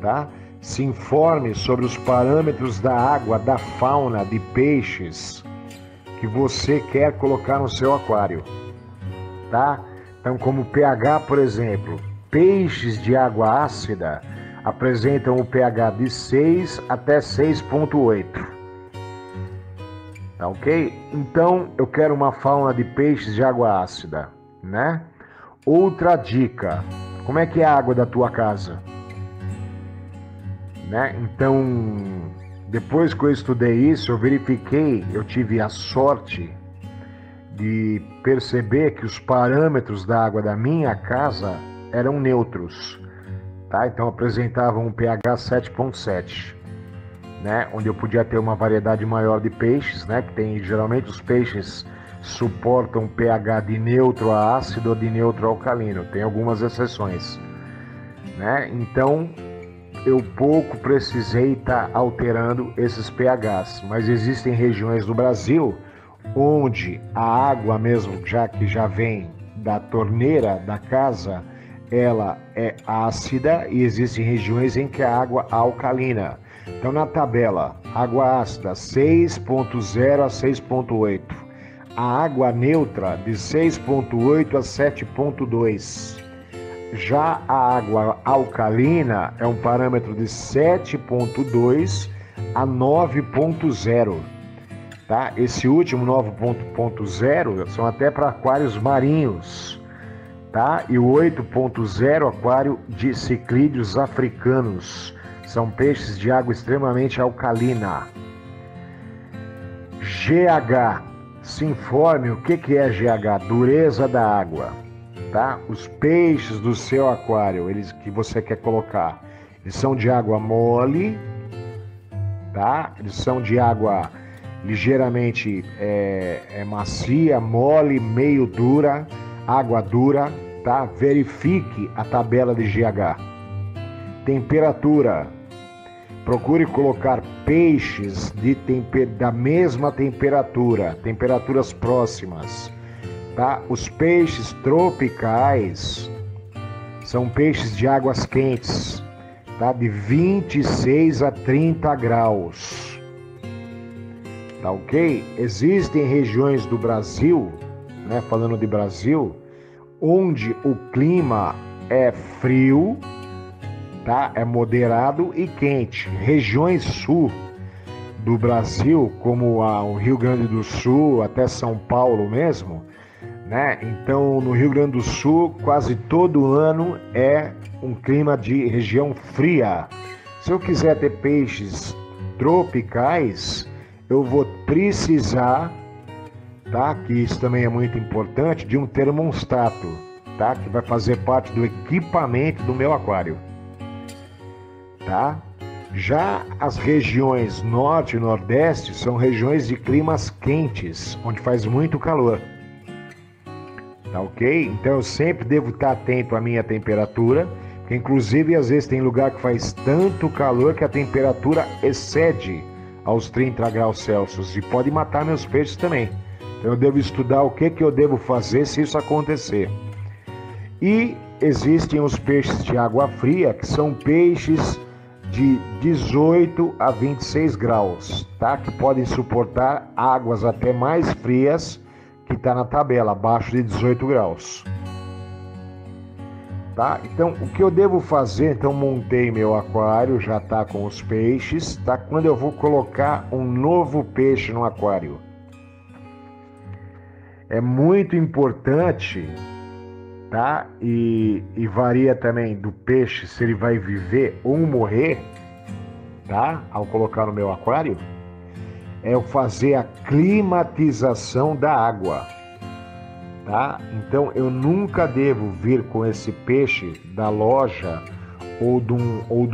tá? Se informe sobre os parâmetros da água, da fauna, de peixes que você quer colocar no seu aquário, tá? Então, como pH, por exemplo, peixes de água ácida apresentam o pH de 6 até 6,8. Tá ok? Então, eu quero uma fauna de peixes de água ácida, né? Outra dica: como é que é a água da tua casa? Né? Então, depois que eu estudei isso, eu verifiquei, eu tive a sorte de perceber que os parâmetros da água da minha casa eram neutros, tá? Então apresentavam um pH 7,7, né? Onde eu podia ter uma variedade maior de peixes, né? Que tem, geralmente os peixes suportam pH de neutro a ácido ou de neutro a alcalino, tem algumas exceções, né? Então eu pouco precisei estar alterando esses pHs, mas existem regiões do Brasil onde a água mesmo, já que já vem da torneira da casa, ela é ácida, e existem regiões em que a água é alcalina. Então na tabela, água ácida 6,0 a 6,8, a água neutra de 6,8 a 7,2. Já a água alcalina é um parâmetro de 7,2 a 9,0. Tá? Esse último 9,0 são até para aquários marinhos, tá? E o 8,0 aquário de ciclídeos africanos. São peixes de água extremamente alcalina. GH. Se informe o que é GH, dureza da água. Tá? Os peixes do seu aquário, eles que você quer colocar, eles são de água mole, tá? Eles são de água ligeiramente macia, mole, meio dura, água dura, tá? Verifique a tabela de GH. Temperatura. Procure colocar peixes da mesma temperatura, temperaturas próximas. Tá? Os peixes tropicais são peixes de águas quentes, tá? De 26 a 30 graus. Tá ok? Existem regiões do Brasil, né, falando de Brasil, onde o clima é frio, tá? É moderado e quente. Regiões sul do Brasil, como o Rio Grande do Sul, até São Paulo mesmo, né? Então, no Rio Grande do Sul, quase todo ano é um clima de região fria. Se eu quiser ter peixes tropicais, eu vou precisar, tá? Que isso também é muito importante, de um termostato, tá? Que vai fazer parte do equipamento do meu aquário, tá? Já as regiões norte e nordeste são regiões de climas quentes, onde faz muito calor. Tá ok? Então eu sempre devo estar atento à minha temperatura, porque inclusive às vezes tem lugar que faz tanto calor que a temperatura excede aos 30 graus Celsius e pode matar meus peixes também. Então eu devo estudar o que eu devo fazer se isso acontecer. E existem os peixes de água fria, que são peixes de 18 a 26 graus, tá? Que podem suportar águas até mais frias, que está na tabela, abaixo de 18 graus. Tá? Então, o que eu devo fazer? Então, montei meu aquário, já está com os peixes, tá? Quando eu vou colocar um novo peixe no aquário, é muito importante, tá? E varia também do peixe se ele vai viver ou morrer, tá? Ao colocar no meu aquário, é eu fazer a climatização da água, tá? Então eu nunca devo vir com esse peixe da loja ou de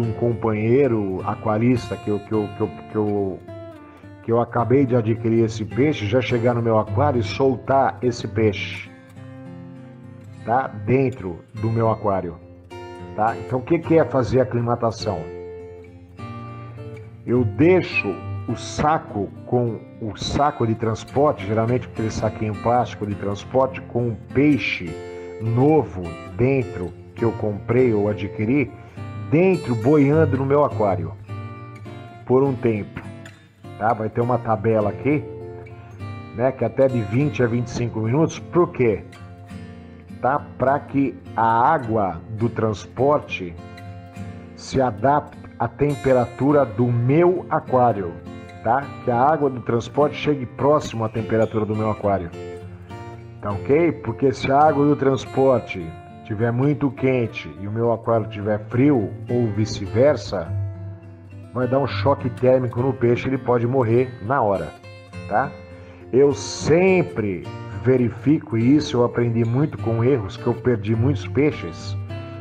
um companheiro aquarista que eu acabei de adquirir esse peixe, já chegar no meu aquário e soltar esse peixe, tá? Dentro do meu aquário, tá? Então o que é fazer a aclimatação? Eu deixo o saco com o saco de transporte, geralmente aquele saquinho plástico de transporte com um peixe novo dentro, que eu comprei ou adquiri, dentro, boiando no meu aquário por um tempo, tá? Vai ter uma tabela aqui, né, que até de 20 a 25 minutos. Por quê? Tá? Para que a água do transporte se adapte à temperatura do meu aquário, tá? Que a água do transporte chegue próximo à temperatura do meu aquário, tá ok? Porque se a água do transporte estiver muito quente e o meu aquário estiver frio, ou vice-versa, vai dar um choque térmico no peixe, ele pode morrer na hora, tá? Eu sempre verifico isso, eu aprendi muito com erros, que eu perdi muitos peixes.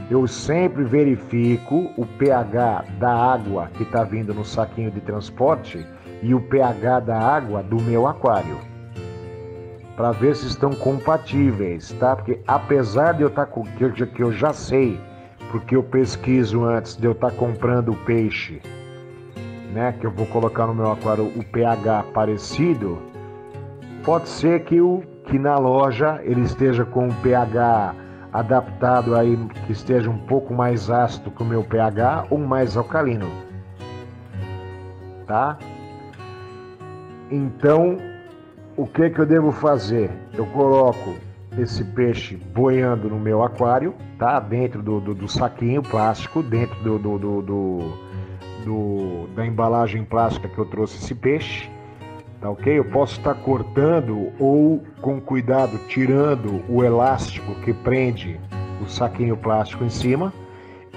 Eu sempre verifico o pH da água que está vindo no saquinho de transporte e o pH da água do meu aquário, para ver se estão compatíveis, tá? Porque apesar de eu estar com que eu já sei, porque eu pesquiso antes de eu estar comprando o peixe, né, que eu vou colocar no meu aquário o pH parecido, pode ser que na loja ele esteja com um pH adaptado aí, que esteja um pouco mais ácido que o meu pH ou mais alcalino, tá? Então, o que eu devo fazer? Eu coloco esse peixe boiando no meu aquário, tá? Dentro do saquinho plástico, dentro da embalagem plástica que eu trouxe esse peixe, tá ok? Eu posso estar cortando ou, com cuidado, tirando o elástico que prende o saquinho plástico em cima.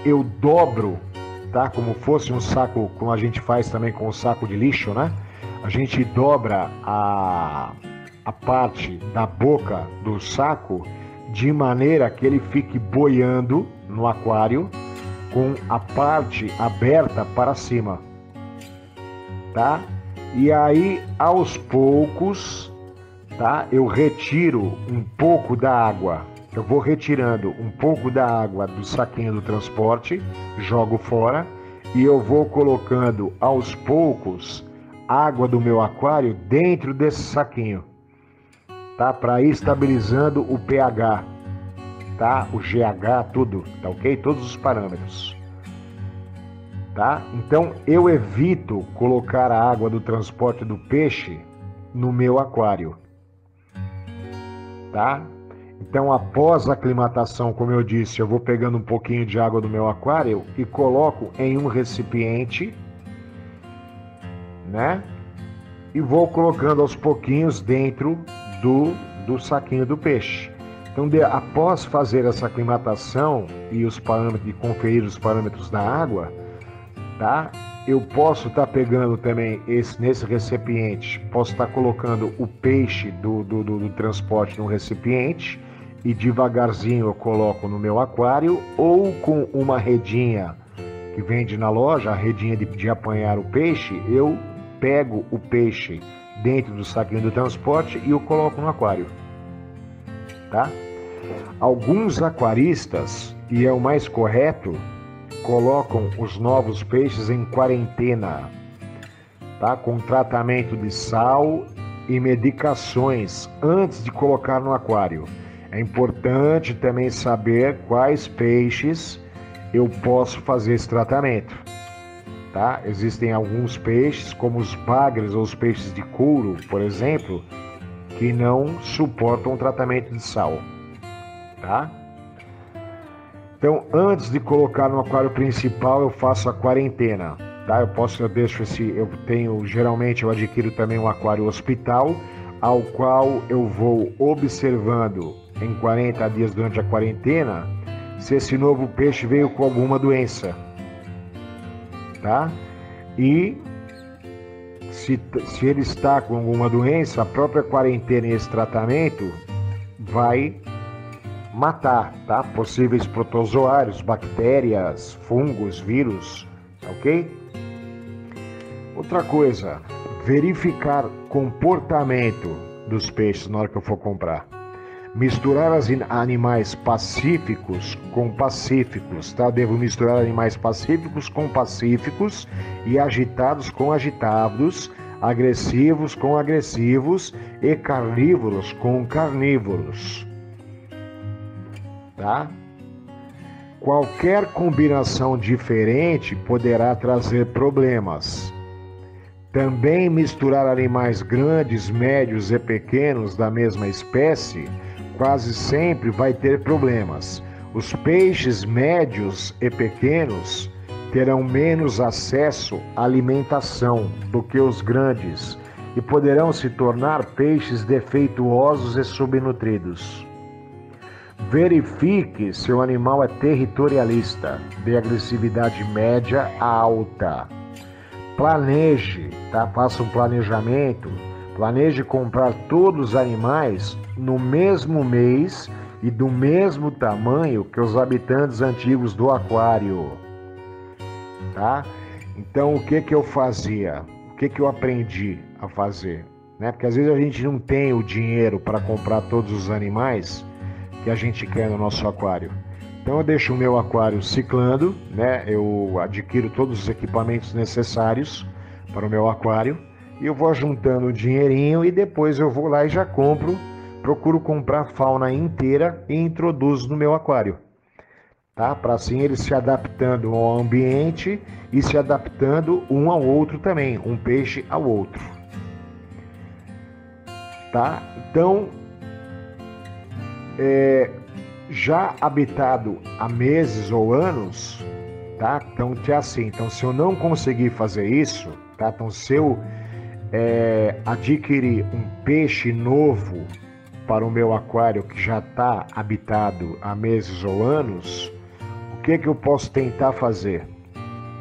Eu dobro, tá? Como fosse um saco, como a gente faz também com o saco de lixo, né? A gente dobra a parte da boca do saco de maneira que ele fique boiando no aquário com a parte aberta para cima, tá? E aí, aos poucos, tá? Eu retiro um pouco da água. Eu vou retirando um pouco da água do saquinho do transporte, jogo fora, e eu vou colocando aos poucos água do meu aquário dentro desse saquinho, tá? Para ir estabilizando o pH, tá? O GH, tudo, tá ok? Todos os parâmetros, tá? Então eu evito colocar a água do transporte do peixe no meu aquário, tá? Então, após a aclimatação, como eu disse, eu vou pegando um pouquinho de água do meu aquário e coloco em um recipiente, né? E vou colocando aos pouquinhos dentro do saquinho do peixe. Então, após fazer essa aclimatação e os parâmetros, e conferir os parâmetros da água, tá? Eu posso estar pegando também nesse recipiente, posso estar colocando o peixe do transporte no recipiente e devagarzinho eu coloco no meu aquário, ou com uma redinha que vende na loja, a redinha de apanhar o peixe, eu pego o peixe dentro do saquinho do transporte e eu coloco no aquário, tá? Alguns aquaristas, e é o mais correto, colocam os novos peixes em quarentena, tá? Com tratamento de sal e medicações antes de colocar no aquário. É importante também saber quais peixes eu posso fazer esse tratamento, tá? Existem alguns peixes, como os bagres ou os peixes de couro, por exemplo, que não suportam o tratamento de sal, tá? Então, antes de colocar no aquário principal, eu faço a quarentena, tá? Geralmente eu adquiro também um aquário hospital, ao qual eu vou observando em 40 dias durante a quarentena se esse novo peixe veio com alguma doença, tá? E se ele está com alguma doença, a própria quarentena e esse tratamento vai matar, tá? Possíveis protozoários, bactérias, fungos, vírus, ok? Outra coisa, verificar comportamento dos peixes na hora que eu for comprar. Misturar animais pacíficos com pacíficos, tá? Eu devo misturar animais pacíficos com pacíficos e agitados com agitados, agressivos com agressivos e carnívoros com carnívoros, tá? Qualquer combinação diferente poderá trazer problemas. Também misturar animais grandes, médios e pequenos da mesma espécie quase sempre vai ter problemas. Os peixes médios e pequenos terão menos acesso à alimentação do que os grandes e poderão se tornar peixes defeituosos e subnutridos. Verifique se o animal é territorialista, de agressividade média a alta. planeje, tá? Faça um planejamento, planeje comprar todos os animais no mesmo mês e do mesmo tamanho que os habitantes antigos do aquário, tá? Então, o que que eu fazia? O que que eu aprendi a fazer? Né? Porque às vezes a gente não tem o dinheiro para comprar todos os animais que a gente quer no nosso aquário. Então eu deixo o meu aquário ciclando, né? Eu adquiro todos os equipamentos necessários para o meu aquário e eu vou juntando o dinheirinho e depois eu vou lá e já compro, procuro comprar a fauna inteira e introduzo no meu aquário, tá? Para assim eles se adaptando ao ambiente e se adaptando um ao outro também, um peixe ao outro, tá? Então, já habitado há meses ou anos, tá? Então é assim, então se eu não conseguir fazer isso, tá? Então se eu adquirir um peixe novo para o meu aquário que já está habitado há meses ou anos, o que que eu posso tentar fazer,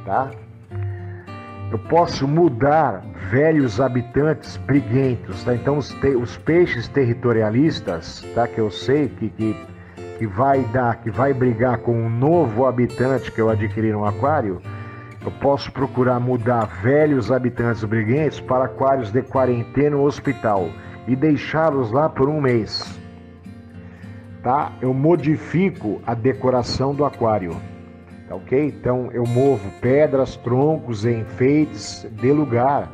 tá? Eu posso mudar velhos habitantes briguentos, tá? Então os peixes territorialistas, tá? Que eu sei que vai brigar com um novo habitante que eu adquiri no aquário, eu posso procurar mudar velhos habitantes briguentos para aquários de quarentena no hospital e deixá-los lá por um mês, tá? Eu modifico a decoração do aquário, tá ok? Então eu movo pedras, troncos e enfeites de lugar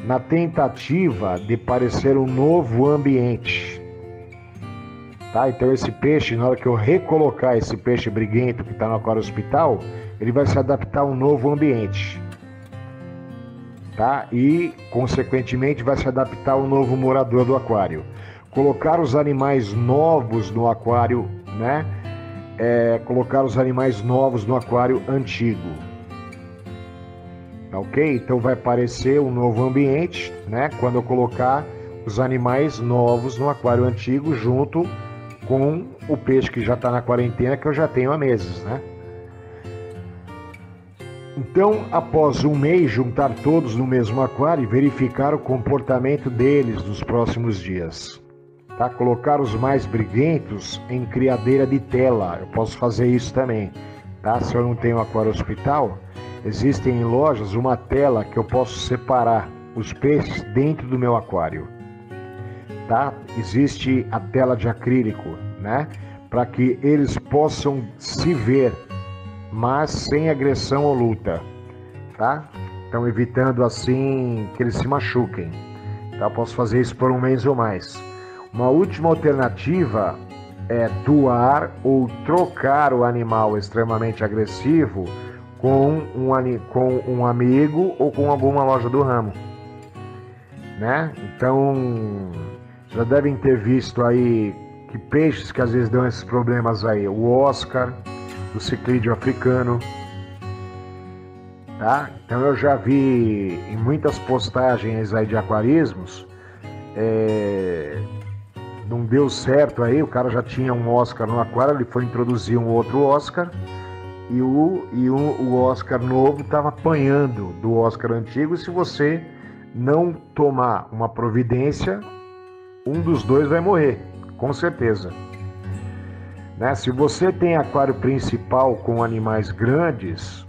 na tentativa de parecer um novo ambiente, tá? Então esse peixe, na hora que eu recolocar esse peixe briguento que está no aquário hospital, ele vai se adaptar a um novo ambiente, tá? E consequentemente vai se adaptar ao novo morador do aquário. Colocar os animais novos no aquário, né? Colocar os animais novos no aquário antigo, tá ok? Então vai aparecer um novo ambiente, né? Quando eu colocar os animais novos no aquário antigo junto com o peixe que já está na quarentena, que eu já tenho há meses, né? Então, após um mês, juntar todos no mesmo aquário e verificar o comportamento deles nos próximos dias. Tá? Colocar os mais briguentos em criadeira de tela. Eu posso fazer isso também. Tá? Se eu não tenho aquário hospital, existem em lojas uma tela que eu posso separar os peixes dentro do meu aquário. Tá? Existe a tela de acrílico, né? Para que eles possam se ver, mas sem agressão ou luta, tá? Então evitando assim que eles se machuquem, tá? Posso fazer isso por um mês ou mais. Uma última alternativa é doar ou trocar o animal extremamente agressivo com um amigo ou com alguma loja do ramo, né? Então já devem ter visto aí que peixes que às vezes dão esses problemas aí, o Oscar, do ciclídeo africano, tá? Então eu já vi em muitas postagens aí de aquarismos, não deu certo aí, o cara já tinha um Oscar no aquário, ele foi introduzir um outro Oscar e o Oscar novo estava apanhando do Oscar antigo, e se você não tomar uma providência, um dos dois vai morrer, com certeza. Né? Se você tem aquário principal com animais grandes,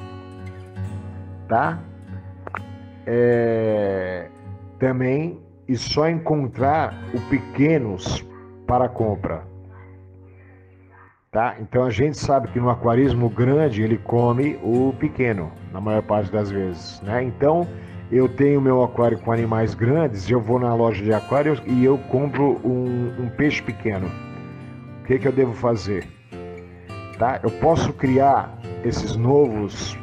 tá? Também, e só encontrar o pequenos para compra, tá? Então a gente sabe que no aquarismo grande ele come o pequeno, na maior parte das vezes, né? Então eu tenho meu aquário com animais grandes, eu vou na loja de aquário e eu compro um peixe pequeno. O que eu devo fazer? Tá? Eu posso criar esses novos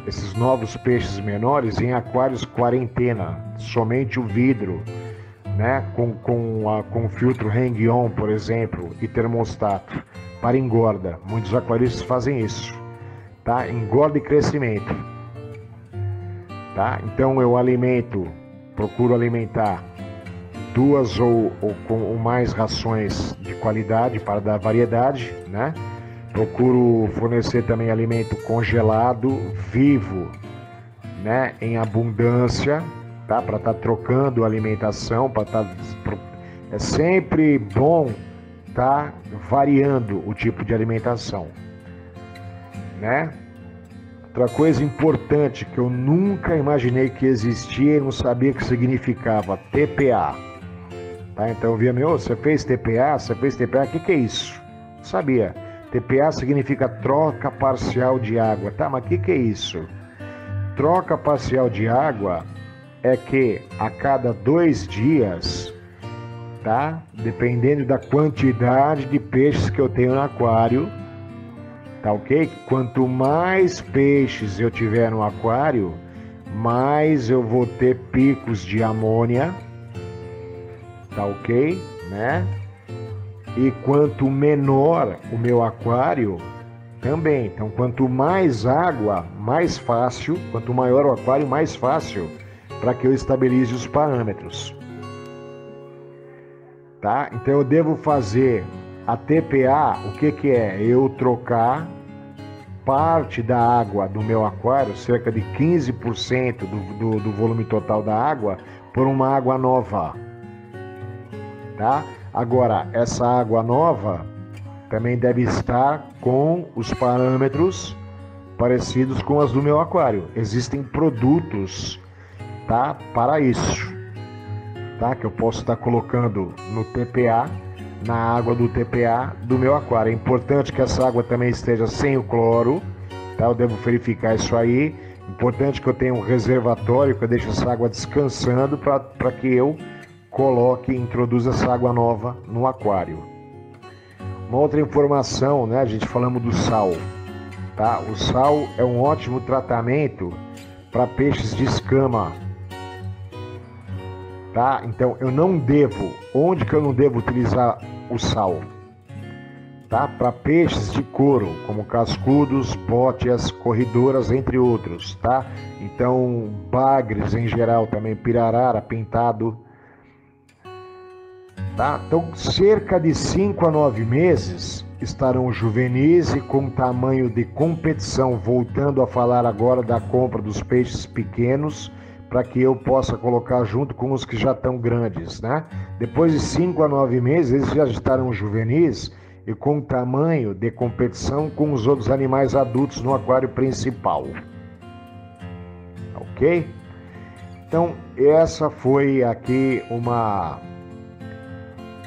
peixes menores em aquários quarentena, somente o vidro, né? Com filtro hang-on, por exemplo, e termostato, para engorda. Muitos aquaristas fazem isso, tá? Engorda e crescimento. Tá? Então eu procuro alimentar 2 ou mais rações de qualidade para dar variedade, né? Procuro fornecer também alimento congelado, vivo, né? Em abundância, tá? Para estar trocando alimentação, para estar... É sempre bom tá variando o tipo de alimentação, né? Outra coisa importante que eu nunca imaginei que existia e não sabia que significava TPA. Tá? Então eu via, você fez TPA? Você fez TPA? O que é isso? Não sabia. TPA significa troca parcial de água. Tá, mas o que é isso? Troca parcial de água é que a cada 2 dias, tá? Dependendo da quantidade de peixes que eu tenho no aquário, tá ok? Quanto mais peixes eu tiver no aquário, mais eu vou ter picos de amônia, tá ok? Né? E quanto menor o meu aquário, também. Então, quanto mais água, mais fácil, quanto maior o aquário, mais fácil para que eu estabilize os parâmetros. Tá? Então, eu devo fazer a TPA, o que é? Eu trocar parte da água do meu aquário, cerca de 15% do volume total da água, por uma água nova. Tá? Agora, essa água nova também deve estar com os parâmetros parecidos com as do meu aquário. Existem produtos, tá, para isso, tá, que eu posso estar colocando no TPA, na água do TPA do meu aquário. É importante que essa água também esteja sem o cloro, tá? Eu devo verificar isso aí. Importante que eu tenha um reservatório, que eu deixe essa água descansando para que eu coloque e introduza essa água nova no aquário. Uma outra informação, né? A gente falamos do sal, tá? O sal é um ótimo tratamento para peixes de escama, tá? Então eu não devo, onde que eu não devo utilizar o sal? Tá? Para peixes de couro, como cascudos, bótias, corredoras, entre outros, tá? Então bagres em geral também, pirarara, pintado. Tá? Então, cerca de 5 a 9 meses estarão juvenis e com tamanho de competição, voltando a falar agora da compra dos peixes pequenos, para que eu possa colocar junto com os que já estão grandes, né? Depois de 5 a 9 meses, eles já estarão juvenis e com tamanho de competição com os outros animais adultos no aquário principal. Ok? Então, essa foi aqui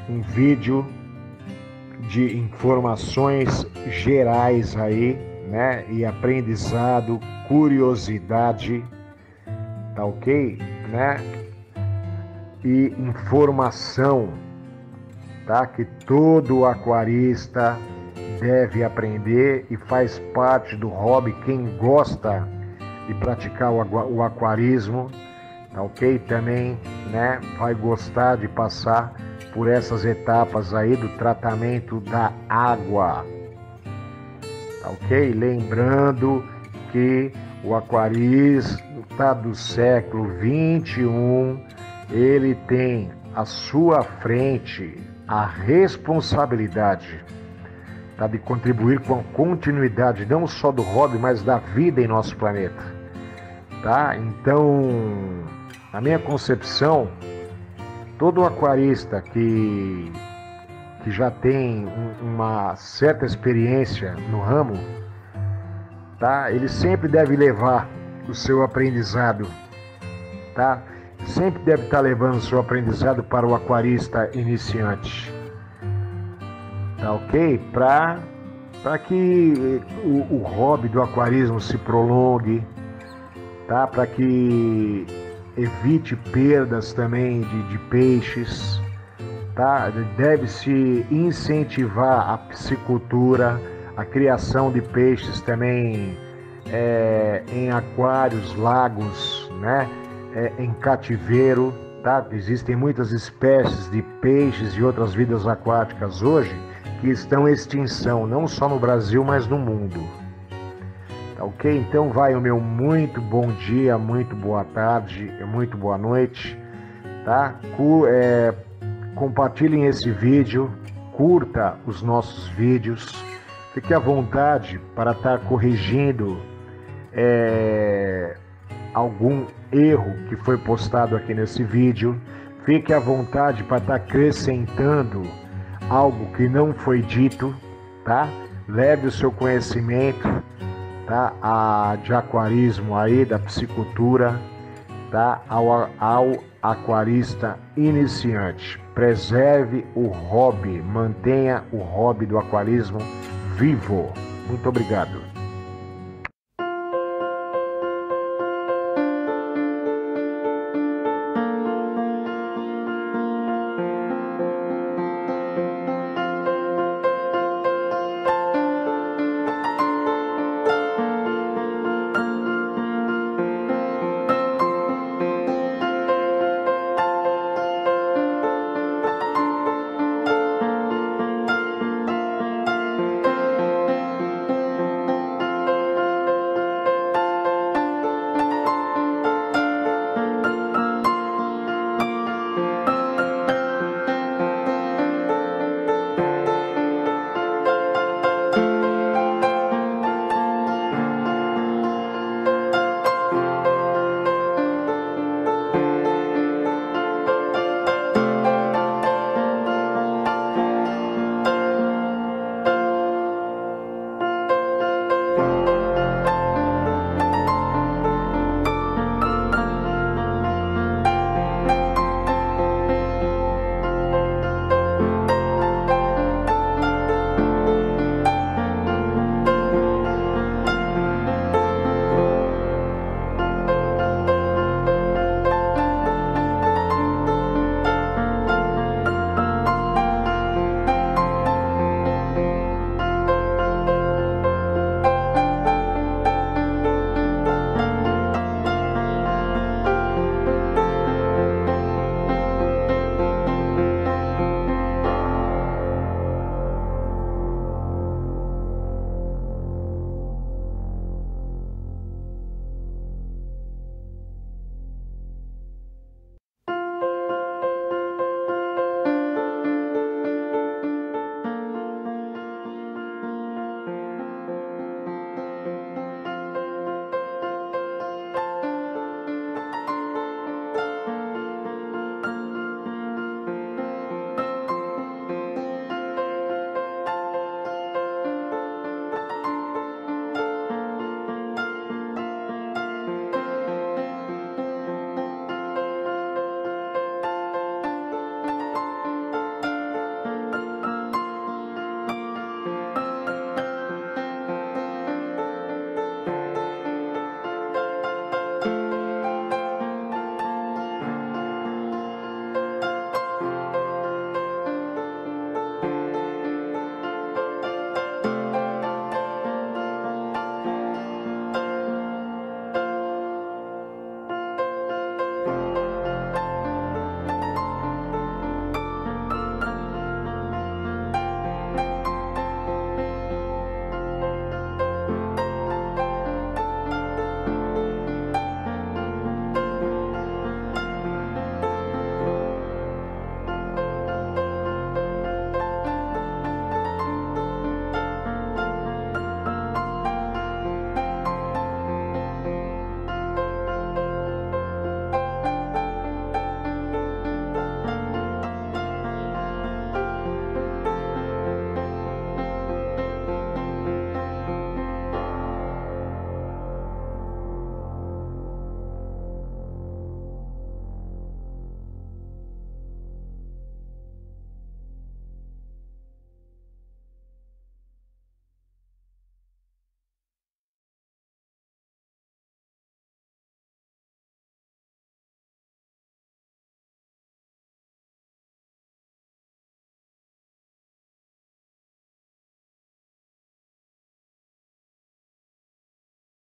um vídeo de informações gerais aí, né? E aprendizado, curiosidade, tá ok? Né? E informação, tá? Que todo aquarista deve aprender e faz parte do hobby. Quem gosta de praticar o aquarismo, tá ok? Também, né? Vai gostar de passar por essas etapas aí do tratamento da água, tá ok? Lembrando que o aquarista do século 21, ele tem à sua frente a responsabilidade, tá, de contribuir com a continuidade não só do hobby, mas da vida em nosso planeta, tá? Então, na minha concepção, todo aquarista que já tem uma certa experiência no ramo, tá? Ele sempre deve levar o seu aprendizado, tá? Sempre deve estar levando o seu aprendizado para o aquarista iniciante, tá ok? Para que o hobby do aquarismo se prolongue, tá? Para que evite perdas também de peixes, tá? Deve-se incentivar a piscicultura, a criação de peixes também em aquários, lagos, né? Em cativeiro, tá? Existem muitas espécies de peixes e outras vidas aquáticas hoje que estão em extinção, não só no Brasil, mas no mundo. Ok? Então vai o meu muito bom dia, muito boa tarde, muito boa noite, tá? Compartilhem esse vídeo, curta os nossos vídeos, fique à vontade para estar corrigindo algum erro que foi postado aqui nesse vídeo, fique à vontade para estar acrescentando algo que não foi dito, tá? Leve o seu conhecimento, tá? De aquarismo aí, da piscicultura, tá? Ao aquarista iniciante. Preserve o hobby, mantenha o hobby do aquarismo vivo. Muito obrigado.